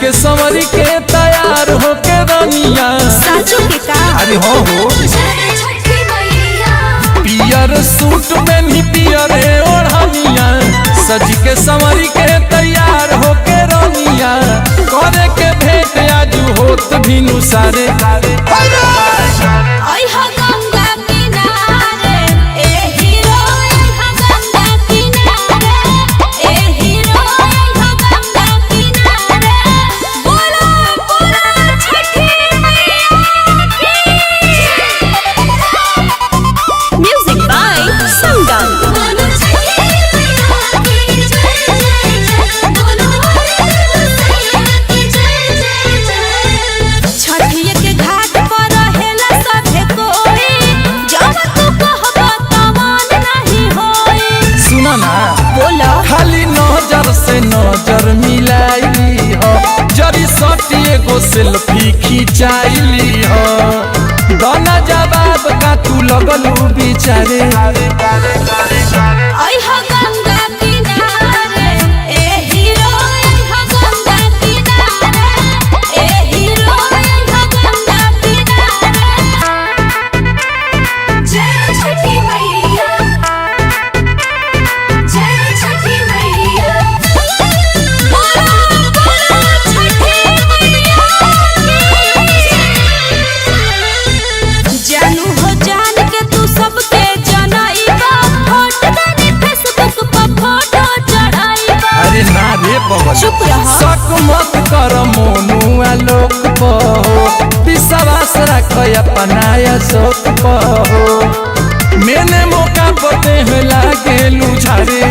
के संवरी के तैयार होके रनिया साजू के का अरे हो पियर सूट में ही पियर ओढ़निया सज के संवरी के तैयार होके रनिया करे के भेंट आज होत भिनु सारे खाली नजर से नजर मिलाइली हो जरी सटी एगो सेल्फी खिंचाइली हो गाना जवाब का तू लगलू बिचारे शक मत कर मोनुआ लोक पहो विश्वास रख अपनाया शोक पहो मैंने मौका पते लागे लुझारे